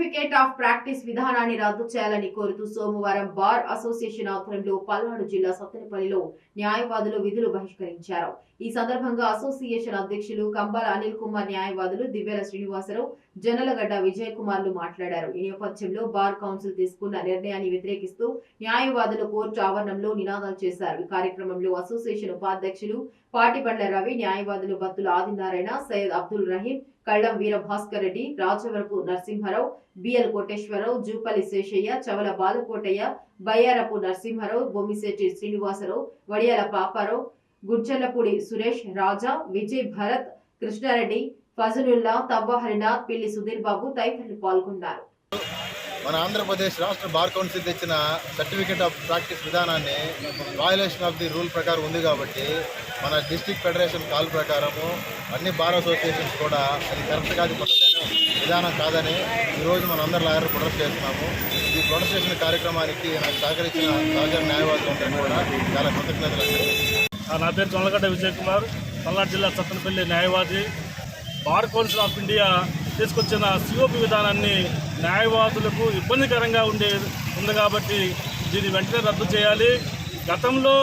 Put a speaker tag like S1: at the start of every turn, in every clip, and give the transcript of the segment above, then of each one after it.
S1: Certificate of practice విధానాన్ని రద్దు చేయాలని కోరుతూ సోమవారం బార్ అసోసియేషన్ ఆధ్వర్యంలో పల్నాడు జిల్లా సత్తెనపల్లిలో న్యాయవాదులు విధులు బహిష్కరించారు. ఈ సందర్భంగా అసోసియేషన్ అధ్యక్షులు కంబాల అనిల్ కుమార్, న్యాయవాదులు దివ్యాల శ్రీనివాసరావు, జనలగడ్డ విజయ్ కుమార్లు మాట్లాడారు. ఈ నేపథ్యంలో బార్ కౌన్సిల్ తీసుకున్న నిర్ణయాన్ని వ్యతిరేకిస్తూ న్యాయవాదులు కోర్టు ఆవరణంలో నినాదాలు చేశారు. ఈ కార్యక్రమంలో అసోసియేషన్ ఉపాధ్యక్షులు పాటిబండ్ల రవి, న్యాయవాదులు బత్తుల ఆదినారాయణ, సయ్యద్ అబ్దుల్ రహీం, కళ్లం వీర భాస్కర్ రెడ్డి, రాజవరపు నరసింహారావు, బిఎల్ కోటేశ్వరరావు, జూపల్లి శేషయ్య, చవల బాలకోటయ్య, బయ్యారపు నరసింహారావు, బొమ్మిశెట్టి శ్రీనివాసరావు, వడియాల పాపారావు, గుజ్జలపూడి సురేష్, రాజా, విజయ్ భరత్, కృష్ణారెడ్డి, ఫజలుల్లా, తవ్వ హరినాథ్, పిల్లి సుధీర్ బాబు తదితరులు పాల్గొన్నారు.
S2: మన ఆంధ్రప్రదేశ్ రాష్ట్ర బార్ కౌన్సిల్ తెచ్చిన సర్టిఫికేట్ ఆఫ్ ప్రాక్టీస్ విధానాన్ని వయలేషన్ ఆఫ్ ది రూల్ ప్రకారం ఉంది కాబట్టి మన డిస్ట్రిక్ట్ ఫెడరేషన్ కాల్ ప్రకారము అన్ని బార్ అసోసియేషన్స్ కూడా అది కరెక్ట్ కాదు, పద్ధతైన విధానం కాదని ఈరోజు మన అందరి లాయర్లు ప్రొటెస్ట్ చేస్తున్నాము. ఈ ప్రొటెస్టేషన్ కార్యక్రమానికి నాకు సహకరించిన సహచర న్యాయవాదులందరూ కూడా చాలా కృతజ్ఞతలండి.
S3: నా పేరు జనలగడ్డ విజయ్ కుమార్, పల్నాడు జిల్లా సత్తెనపల్లి న్యాయవాది. బార్ కౌన్సిల్ ఆఫ్ ఇండియా తీసుకొచ్చిన సిఓపి విధానాన్ని న్యాయవాదులకు ఇబ్బందికరంగా ఉంది కాబట్టి దీన్ని వెంటనే రద్దు చేయాలి. గతంలో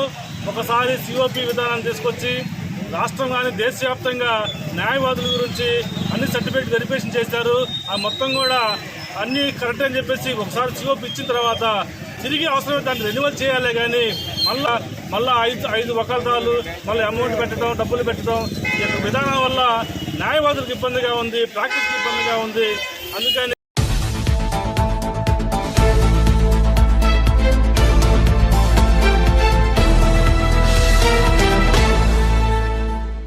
S3: ఒకసారి సిఓపి విధానాన్ని తీసుకొచ్చి రాష్ట్రం కానీ దేశవ్యాప్తంగా న్యాయవాదుల గురించి అన్ని సర్టిఫికేట్ వెరిఫికేషన్ చేశారు. ఆ మొత్తం కూడా అన్నీ కరెక్ట్ అని చెప్పేసి ఒకసారి సిఓపి ఇచ్చిన తర్వాత తిరిగి అవసరమైతే దాన్ని రెన్యువల్ చేయాలి. కానీ మళ్ళా ఐదు వకాలతాలు, మళ్ళీ అమౌంట్ పెట్టడం, డబ్బులు పెట్టడం, ఈ విధానం వల్ల న్యాయవాదులకు ఇబ్బందిగా ఉంది, ప్రాక్టీస్కి ఇబ్బందిగా ఉంది. అందుకని